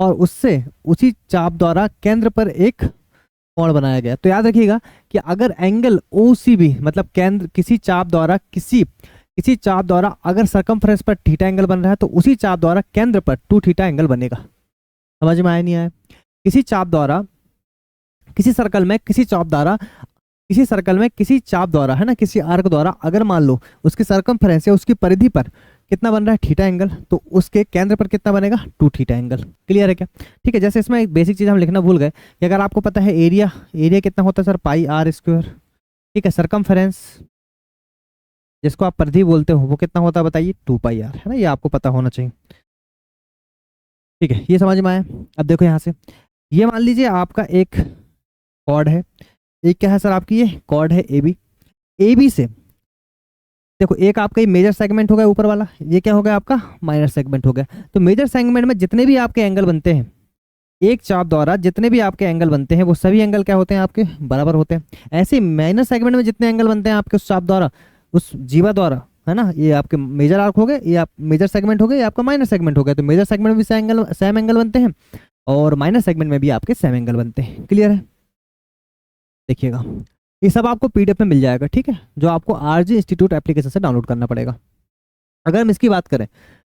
और उससे उसी चाप द्वारा केंद्र पर एक कोण बनाया गया। तो याद रखिएगा कि अगर एंगल ओ सी बी मतलब केंद्र किसी चाप द्वारा अगर सरकमफेरेंस पर थीटा एंगल बन रहा है तो उसी चाप द्वारा केंद्र पर 2 थीटा एंगल बनेगा। समझ में आया नहीं आया? किसी सर्कल में किसी चाप द्वारा है ना, किसी आर्क द्वारा अगर मान लो उसकी सरकमफेरेंस या उसकी परिधि पर कितना बन रहा है, थीटा एंगल, तो उसके केंद्र पर कितना बनेगा, 2 थीटा एंगल। क्लियर है क्या? ठीक है। जैसे इसमें एक बेसिक चीज हम लिखना भूल गए कि अगर आपको पता है एरिया कितना होता है सर, पाई आर स्क्वायर, ठीक है। सरकमफेरेंस जिसको आप परिधि बोलते हो वो कितना होता है बताइए, 2 पाई आर, है ना, ये आपको पता होना चाहिए, ठीक है। ये समझ में आया? अब देखो यहाँ से, ये मान लीजिए आपका एक कॉर्ड है, एक क्या है सर आपकी, ये कॉर्ड है ए बी से देखो, एक आपका ये मेजर सेगमेंट हो गया ऊपर वाला, ये क्या हो गया आपका माइनर सेगमेंट हो गया। तो मेजर सेगमेंट में जितने भी आपके एंगल बनते हैं एक चाप द्वारा, जितने भी आपके एंगल बनते हैं वो सभी एंगल क्या होते हैं, आपके बराबर होते हैं। ऐसे माइनर सेगमेंट में जितने एंगल बनते हैं आपके उस चाप द्वारा, उस जीवा द्वारा, है ना, ये आपके मेजर आर्क हो गए, ये आप मेजर सेगमेंट हो गए, ये आपका माइनर सेगमेंट हो गया। तो मेजर सेगमेंट में भी सेम एंगल बनते हैं और माइनर सेगमेंट में भी आपके सेम एंगल बनते हैं। क्लियर है? देखिएगा, ये सब आपको पीडीएफ में मिल जाएगा, ठीक है, जो आपको आरजी इंस्टीट्यूट एप्लीकेशन से डाउनलोड करना पड़ेगा। अगर हम इसकी बात करें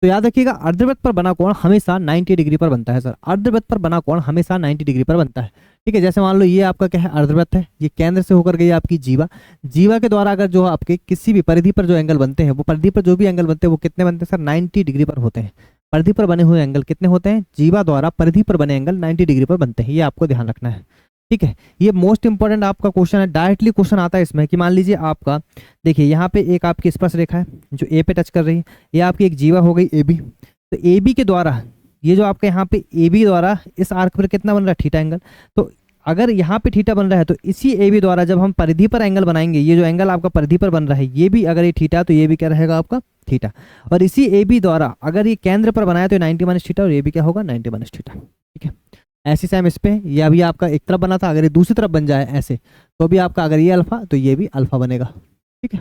तो याद रखिएगा, अर्धवृत्त पर बना कोण हमेशा 90 डिग्री पर बनता है सर, अर्धवृत्त पर बना कोण हमेशा 90 डिग्री पर बनता है, ठीक है। जैसे मान लो ये आपका क्या है, अर्धवृत्त है, ये केंद्र से होकर गई आपकी जीवा के द्वारा अगर जो आपके किसी भी परिधि पर जो एंगल बनते हैं, वो परिधि पर जो भी एंगल बनते हैं वो कितने बनते हैं सर, 90 डिग्री पर होते हैं। परिधि पर बने हुए एंगल कितने होते हैं, जीवा द्वारा परिधि पर बने एंगल 90 डिग्री पर बनते हैं, ये आपको ध्यान रखना है, ठीक है। ये मोस्ट इंपॉर्टेंट आपका क्वेश्चन है, डायरेक्टली क्वेश्चन आता है इसमें कि मान लीजिए आपका, देखिए यहाँ पे एक आपकी स्पर्श रेखा है जो ए पे टच कर रही है, ये आपकी एक जीवा हो गई ए बी, तो ए बी के द्वारा ये जो आपके यहाँ पे ए बी द्वारा इस आर्क पर कितना बन रहा है, थीटा एंगल। तो अगर यहाँ पे थीटा बन रहा है तो इसी ए बी द्वारा जब हम परिधि पर एंगल बनाएंगे, ये जो एंगल आपका परिधि पर बन रहा है ये भी अगर ये थीटा, तो ये भी क्या रहेगा आपका थीटा। और इसी ए बी द्वारा अगर ये केंद्र पर बनाया तो 90 माइनस थीटा, और ये भी क्या होगा 90 माइनस थीटा, ठीक है। ऐसे सेम इस पे, ये अभी आपका एक तरफ बना था, अगर ये दूसरी तरफ बन जाए ऐसे तो भी आपका, अगर ये अल्फा तो ये भी अल्फा बनेगा, ठीक है।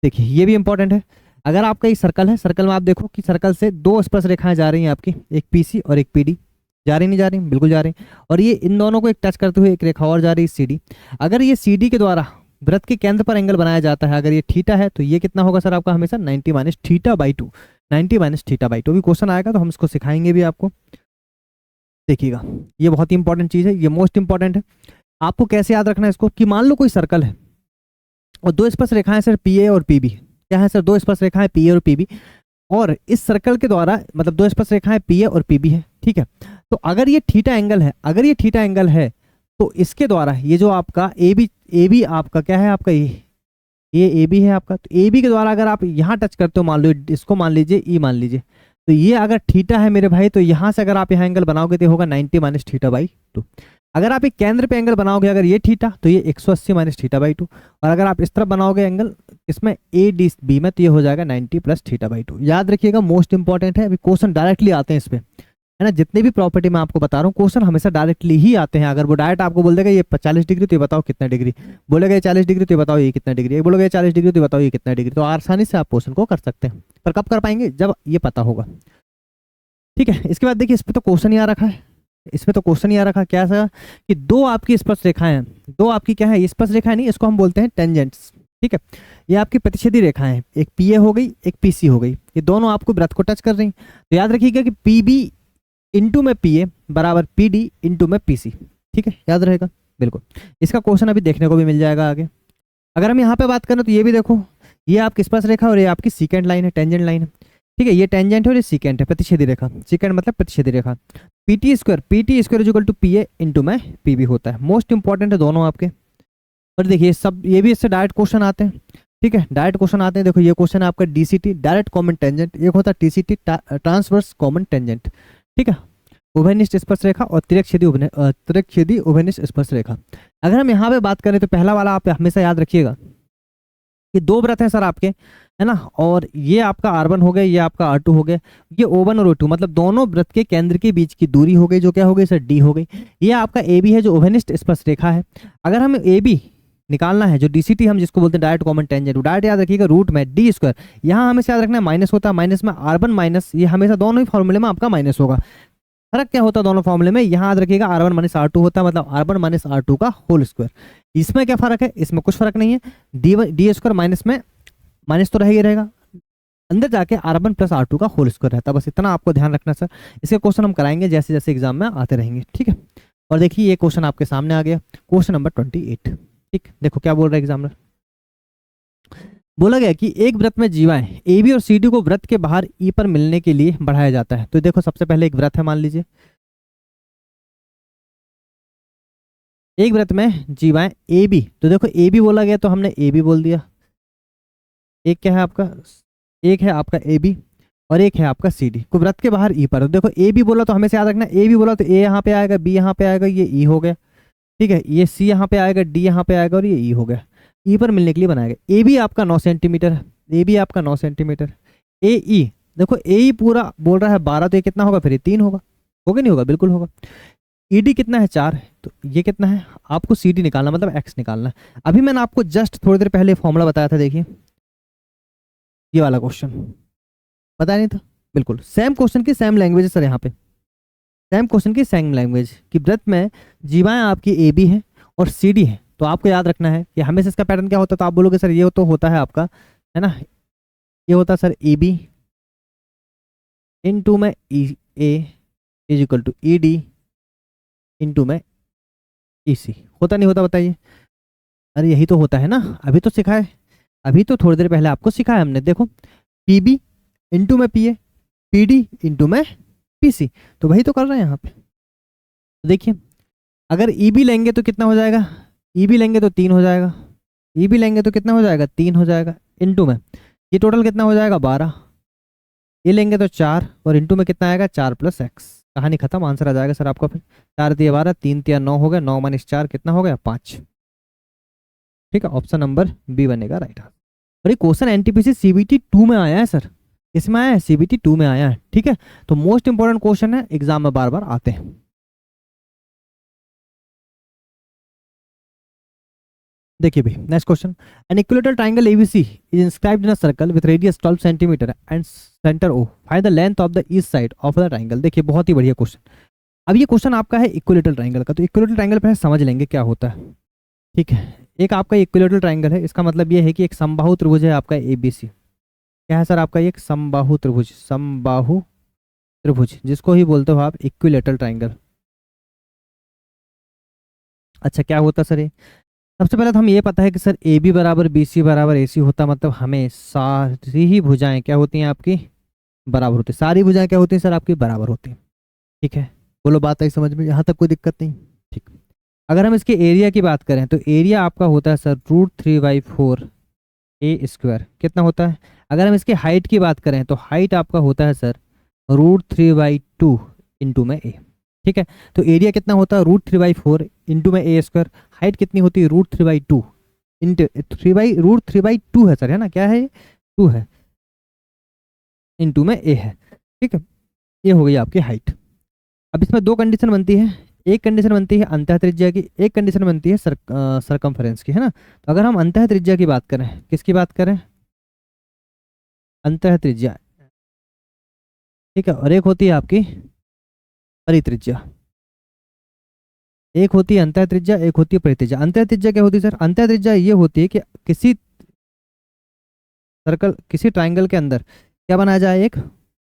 देखिए ये भी इंपॉर्टेंट है। अगर आपका एक सर्कल है, सर्कल में आप देखो कि सर्कल से 2 स्पर्श रेखाएं जा रही हैं आपकी, एक पीसी और एक पीडी, जा रही नहीं जा रही, बिल्कुल जा रही। और ये इन दोनों को एक टच करते हुए एक रेखा और जा रही है सीडी। अगर ये सीडी के द्वारा वृत्त के केंद्र पर एंगल बनाया जाता है, अगर ये थीटा है तो ये कितना होगा सर आपका हमेशा 90 minus theta by 2, 90 minus theta by 2। भी क्वेश्चन आएगा तो हम इसको सिखाएंगे भी आपको, देखिएगा। ये बहुत ही इंपॉर्टेंट चीज है, ये मोस्ट इंपॉर्टेंट है। आपको कैसे याद रखना है इसको कि मान लो कोई सर्कल है और 2 स्पर्श रेखाएं सर पी ए और पी बी, क्या है सर, 2 स्पर्श रेखाएं पी ए और पी बी, और इस सर्कल के द्वारा मतलब 2 स्पर्श रेखाएं पी ए और पी बी है, ठीक है। तो अगर ये थीटा एंगल है, तो इसके द्वारा ये जो आपका ए बी आपका क्या है, आपका ये ए बी है आपका, तो ए बी के द्वारा अगर आप यहाँ टच करते हो, मान लो इसको मान लीजिए ई मान लीजिए, तो ये अगर थीटा है मेरे भाई, तो यहाँ से अगर आप यहाँ एंगल बनाओगे तो होगा 90 माइनस थीटा बाई 2। अगर आप एक केंद्र पे एंगल बनाओगे, अगर ये थीटा तो ये 180 माइनस थीटा बाई 2, और अगर आप इस तरफ बनाओगे एंगल इसमें ए डी बी में, तो ये हो जाएगा 90 प्लस थीटा बाई 2। याद रखिएगा, मोस्ट इंपॉर्टेंट है। अभी क्वेश्चन डायरेक्टली आते हैं इस पे, है ना, जितने भी प्रॉपर्टी मैं आपको बता रहा हूँ क्वेश्चन हमेशा डायरेक्टली ही आते हैं। अगर वो डायरेक्ट आपको बोल देगा ये 40 डिग्री तो ये बताओ कितना डिग्री, बोलेगा ये 40 डिग्री तो ये बताओ ये कितना डिग्री, बोलेगा ये 40 डिग्री तो ये बताओ ये कितना डिग्री, तो आसानी से आप क्वेश्चन को कर सकते हैं। पर कब कर पाएंगे, जब ये पता होगा, ठीक है। इसके बाद देखिए, इस पर तो क्वेश्चन ही आ रखा है, इसमें तो क्वेश्चन ही आ रखा क्या सा कि 2 आपकी स्पर्श रेखाएं हैं, 2 आपकी क्या है स्पर्श रेखाएं, नहीं इसको हम बोलते हैं टेंजेंट्स, ठीक है। ये आपकी प्रतिच्छेदी रेखाएं हैं, एक पीए हो गई, एक पीसी हो गई, ये दोनों आपको वृत्त को टच कर रही हैं। तो याद रखिएगा कि पीबी इंटू में पीए बराबर पीडी इंटू में पीसी। ठीक है, याद रहेगा बिल्कुल। इसका क्वेश्चन अभी देखने को भी मिल जाएगा आगे। अगर हम यहाँ पे बात करें तो ये भी देखो, ये आपकी स्पर्श रेखा और ये आपकी सीकेंट लाइन है, टेंजेंट लाइन है। ठीक है, ये टेंजेंट है और ये सीकेंट है, प्रतिच्छेदी रेखा। सीकेंट मतलब प्रतिच्छेदी रेखा। PT square is equal to PA into में पीबी होता है। मोस्ट इंपॉर्टेंट है दोनों आपके। और देखिए सब ये भी इससे डायरेक्ट क्वेश्चन आते हैं। ठीक है, डायरेक्ट क्वेश्चन आते हैं। देखो ये क्वेश्चन है आपका डीसीटी, डायरेक्ट कॉमन टेंजेंट, एक होता है टीसीटी, ट्रांसवर्स कॉमन टेंजेंट। ठीक है, उभयनिष्ठ स्पर्श रेखा और तिर्यकछेदी उभयनिष्ठ स्पर्श रेखा। अगर हम यहाँ पे बात करें तो पहला वाला आप हमेशा याद रखिएगा कि दो वृत्त हैं सर आपके, है ना, और ये आपका R1 हो गया, ये आपका R2 हो गया, ये O1 और O2 मतलब दोनों वृत्त के केंद्र के बीच की दूरी हो गई, जो क्या हो गई सर D हो गई। ये आपका AB है जो उभयनिष्ठ स्पर्श रेखा है। अगर हमें AB निकालना है, जो डीसीटी हम जिसको बोलते हैं डायरेक्ट कॉमन टेंजेंट, डायरेक्ट याद रखिएगा रूट में डी स्क्वायर, यहाँ हमें याद रखना है माइनस होता है, माइनस में R1 माइनस, ये हमेशा दोनों ही फॉर्मूले में आपका माइनस होगा। फर्क क्या होता है दोनों फॉर्मूले में, यहाँ याद रखिएगा R1 माइनस R2 होता है, मतलब R1 माइनस R2 का होल स्क्वायर। इसमें क्या फर्क है, इसमें कुछ फर्क नहीं है, डी स्क्वायर माइनस में माइनस तो रहेगा, अंदर जाके R1 प्लस R2 का होल स्क्वायर रहता है। बस इतना आपको ध्यान रखना सर। इसके क्वेश्चन हम कराएंगे जैसे जैसे एग्जाम में आते रहेंगे। ठीक है, और देखिए ये क्वेश्चन आपके सामने आ गया, क्वेश्चन नंबर 28। ठीक, देखो क्या बोल रहा है एग्जामिनर। बोला गया कि एक वृत्त में जीवाएं ए बी और सी डी को वृत्त के बाहर ई पर मिलने के लिए बढ़ाया जाता है। तो देखो सबसे पहले एक वृत्त है, मान लीजिए एक वृत्त में जीवाएं ए बी, तो देखो ए बी बोला गया तो हमने ए बी बोल दिया। एक क्या है आपका, एक है आपका ए बी और एक है आपका सी डी को वृत्त के बाहर ई पर। तो देखो ए बी बोला तो हमें याद रखना, ए बी बोला तो ए यहाँ पे आएगा, बी यहाँ पे आएगा, ये ई हो गया। ठीक है, ये सी यहाँ पे आएगा, डी यहाँ पे आएगा और ये ई हो गया। ई पर मिलने के लिए बनाया गया। ए बी आपका 9 सेंटीमीटर है, ए बी आपका 9 सेंटीमीटर। ए ई देखो ए ई पूरा बोल रहा है 12, तो ये कितना होगा फिर, ये 3 होगा नहीं होगा, बिल्कुल होगा। ई डी कितना है 4 है, तो ये कितना है, आपको सी डी निकालना मतलब एक्स निकालना है। अभी मैंने आपको जस्ट थोड़ी देर पहले फॉर्मूला बताया था, देखिए ये वाला क्वेश्चन बताया नहीं था, बिल्कुल सेम क्वेश्चन की सेम लैंग्वेज है सर। यहाँ पे सेम क्वेश्चन की सेम लैंग्वेज कि वृत्त में जीवाएं आपकी ए बी है और सी डी है। तो आपको याद रखना है कि हमेशा इसका पैटर्न क्या होता है, तो आप बोलोगे सर ये तो होता है आपका, है ना, ये होता है सर ए बी इंटू में E A is equal to E D into में ई सी। होता नहीं होता बताइए, अरे यही तो होता है ना, अभी तो सिखाए, अभी तो थोड़ी देर पहले आपको सिखाया हमने। देखो पी बी इंटू में P A, P D into में पी सी, तो वही तो कर रहे हैं यहाँ पे। तो देखिए अगर ई बी लेंगे तो कितना हो जाएगा, ई बी लेंगे तो 3 हो जाएगा, ई बी लेंगे तो कितना हो जाएगा 3 हो जाएगा, इंटू में ये टोटल कितना हो जाएगा 12, ये लेंगे तो 4 और इंटू में कितना आएगा 4 प्लस एक्स। कहानी खत्म, आंसर आ जाएगा सर आपका फिर। 4 दिया 12, 3 दिया 9 हो गया, 9 माइनस 4 कितना हो गया 5। ठीक है, ऑप्शन नंबर बी बनेगा राइट आंसर। और ये क्वेश्चन एनटीपीसी सीबीटी 2 में आया है सर, इसमें आया है सीबीटी 2 में आया है। ठीक है, तो मोस्ट इंपॉर्टेंट क्वेश्चन है, एग्जाम में बार बार आते हैं। देखिए भाई next question, an equilateral triangle ABC is inscribed in a circle with radius 12 centimetre and centre O, find the length of the each side of the triangle. देखिए बहुत ही बढ़िया क्वेश्चन। अब ये क्वेश्चन आपका है इक्विलेटरल ट्रायंगल का, तो equilateral triangle पहले समझ लेंगे क्या होता है। ठीक है, एक आपका इक्विलेटरल ट्रायंगल है, इसका मतलब ये है कि एक समबाहु त्रिभुज है आपका एबीसी। क्या है सर आपका, ये एक समबाहु त्रिभुज, समबाहु त्रिभुज जिसको ही बोलते हो आप इक्विलेटरल ट्रायंगल। अच्छा क्या होता सर ये, सबसे पहले तो हम ये पता है कि सर ए बी बराबर बी सी बराबर ए सी होता, मतलब हमें सारी ही भुजाएं क्या होती हैं आपकी बराबर होती है। सारी भुजाएं क्या होती हैं सर आपकी बराबर होती हैं। ठीक है, बोलो बात आई समझ में, यहाँ तक कोई दिक्कत नहीं। ठीक, अगर हम इसके एरिया की बात करें तो एरिया आपका होता है सर √3/4 ए स्क्वायर, कितना होता है। अगर हम इसके हाइट की बात करें तो हाइट आपका होता है सर √3/2 इंटू में ए। ठीक है, तो एरिया कितना होता है √3/4 इंटू में ए स्क्वायर। हाइट कितनी होती है √3/2 इंटू √3/2 है सर, है ना, क्या है ये 2 है, इंटू में ए है। ठीक है, ये हो गई आपकी हाइट। अब इसमें दो कंडीशन बनती है, एक कंडीशन बनती है अंतः त्रिज्या की, एक कंडीशन बनती है सरकमफेरेंस की, है ना। तो अगर हम अंतः त्रिज्या की बात करें, किसकी बात करें, अंतः त्रिज्या। ठीक है, और एक होती है आपकी परित्रिज्या, एक होती है अंतः त्रिज्या, एक होती है परित्रिज्या। अंतः त्रिज्या क्या होती है सर, अंतः त्रिज्या ये होती है कि किसी सर्कल किसी ट्राइंगल के अंदर क्या बनाया जाए, एक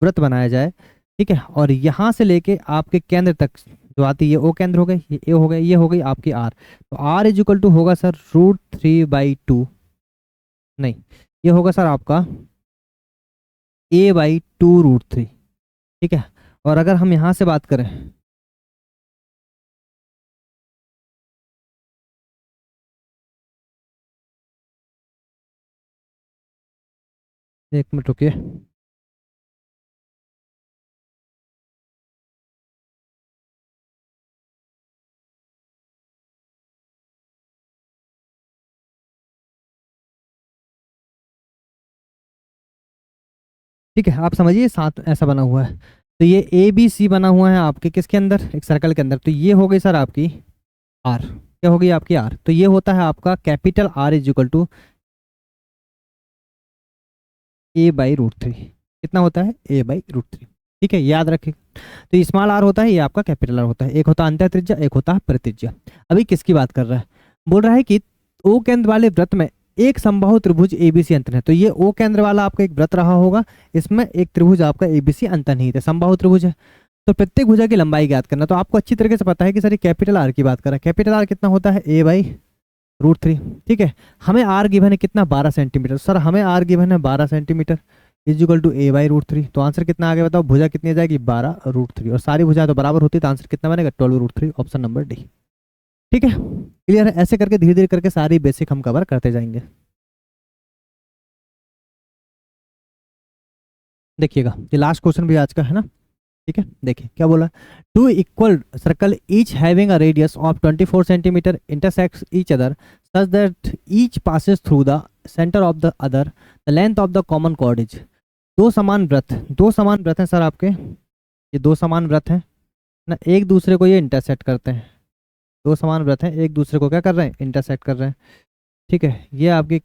वृत्त बनाया जाए, ठीक है। और यहाँ से लेके आपके केंद्र तक जो आती है, ये ओ केंद्र हो गए, ये ए हो गए, ये हो गई आपकी आर। तो आर इज इक्वल टू होगा सर √3/2, नहीं ये होगा सर आपका a/2√3, ठीक है। और अगर हम यहाँ से बात करें, एक मिनट रुकिए, ठीक है। आप समझिए साथ ऐसा बना हुआ है, तो ये ए बी सी बना हुआ है आपके किसके अंदर, एक सर्कल के अंदर। तो ये हो गई सर आपकी आर, क्या हो गई आपकी आर। तो ये होता है आपका capital R is equal to a/√3। कितना होता है, a/√3, ठीक है, याद रखिए। तो स्मॉल आर होता है, ये आपका कैपिटल आर होता है। एक होता है अंतः त्रिज्या, एक होता है परित्रिज्या। अभी किसकी बात कर रहा है, बोल रहा है कि ओ केंद्र वाले वृत्त में एक समबाहु त्रिभुज एबीसी अंतन है। तो ये ओ केंद्र वाला आपका एक वृत्त रहा होगा, इसमें एक त्रिभुज आपका एबीसी अंतर्निहित है, समबाहु त्रिभुज है। तो प्रत्येक भुजा की लंबाई ज्ञात करना। तो आपको अच्छी तरीके से पता है कि सर ये कैपिटल आर की बात कर रहा है। कैपिटल आर कितना होता है, a/√3, ठीक है। हमें आर गिवन है कितना, 12 सेंटीमीटर। सर हमें आर गिवन है 12 centimetre is equal to a/√3। तो आंसर कितना आ गया बताओ, भुजा कितनी आ जाएगी, 12√3। और सारी भुजा तो बराबर होती है, तो आंसर कितना बनेगा, 12√3, ऑप्शन नंबर डी, ठीक है। क्लियर है, ऐसे करके धीरे धीरे करके सारी बेसिक हम कवर करते जाएंगे। देखिएगा ये लास्ट क्वेश्चन भी आज का है ना, ठीक है। देखिए क्या बोला, two equal circle each having a radius of 24 centimetre intersects each other such that each passes through the centre of the other, the length of the common chord is. दो समान व्रत हैं सर आपके, ये दो समान व्रत हैं ना, एक दूसरे को ये इंटरसेक्ट करते हैं। दो समान व्रत हैं, एक दूसरे को क्या कर रहे हैं, इंटरसेक्ट कर रहे हैं, ठीक है। ये आपकी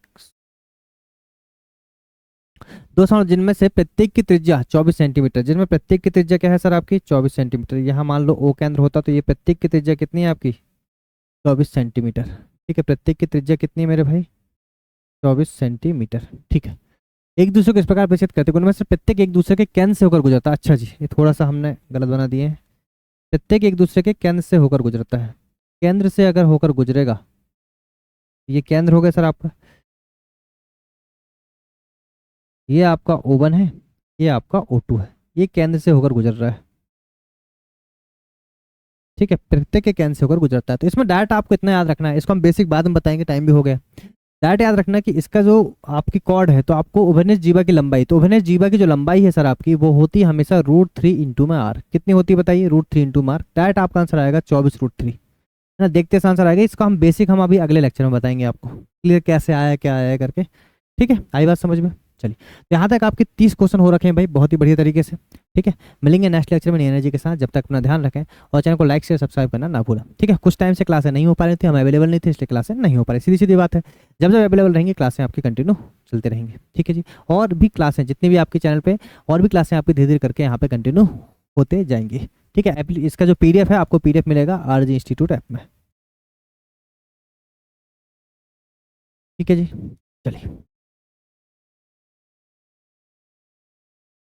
दो समान जिनमें से प्रत्येक की त्रिज्या 24 सेंटीमीटर, जिनमें प्रत्येक की त्रिज्या क्या है सर आपकी, 24 सेंटीमीटर। यहाँ मान लो ओ केंद्र होता तो ये प्रत्येक की त्रिज्या कितनी है आपकी, 24 सेंटीमीटर, ठीक है। प्रत्येक की त्रिज्या कितनी है मेरे भाई, 24 सेंटीमीटर, ठीक है। एक दूसरे को इस प्रकार प्रेषित करते हैं, उनमें से प्रत्येक एक दूसरे के केंद्र से होकर गुजरता है। अच्छा जी, ये थोड़ा सा हमने गलत बना दिए हैं। प्रत्येक एक दूसरे के केंद्र से होकर गुजरता है, केंद्र से अगर होकर गुजरेगा, ये केंद्र हो गया सर आपका, ये आपका O1 है, ये आपका O2 है, ये केंद्र से होकर गुजर रहा है, ठीक है। प्रत्येक के केंद्र से होकर गुजरता है। तो इसमें डायरेक्ट आपको इतना याद रखना है, इसको हम बेसिक बाद में बताएंगे, टाइम भी हो गया। डायरेक्ट याद रखना कि इसका जो आपकी कॉर्ड है, तो आपको उभयनिष्ठ जीवा की लंबाई, तो उभयनिष्ठ जीवा की जो लंबाई है सर आपकी, वो होती है हमेशा √3 इंटू में आर। कितनी होती है बताइए, √3 इंटू में आर। डायरेक्ट आपका आंसर आएगा 24√3, है ना। देखते से आंसर आएगा, इसको हम बेसिक हम अभी अगले लेक्चर में बताएंगे आपको क्लियर कैसे आया क्या आया करके, ठीक है। आई बात समझ में, चलिए। तो यहाँ तक आपके 30 क्वेश्चन हो रखे हैं भाई, बहुत ही बढ़िया तरीके से, ठीक है। मिलेंगे नेक्स्ट लेक्चर में नई एनर्जी के साथ, जब तक अपना ध्यान रखें और चैनल को लाइक शेयर सब्सक्राइब करना ना भूलें, ठीक है। कुछ टाइम से क्लासें नहीं हो पा रही थी, हम अवेलेबल नहीं थे, इसलिए क्लासें नहीं हो पा रही, सीधी सीधी बात है। जब जब अवेलेबल रहेंगी क्लासें आपकी कंटिन्यू चलते रहेंगे, ठीक है जी। और भी क्लासें जितनी भी आपके चैनल पे, और भी क्लासें आपकी धीरे धीरे करके यहाँ पे कंटिन्यू होते जाएंगी, ठीक है। इसका जो PDF है, आपको PDF मिलेगा RG इंस्टीट्यूट ऐप में, ठीक है जी, चलिए।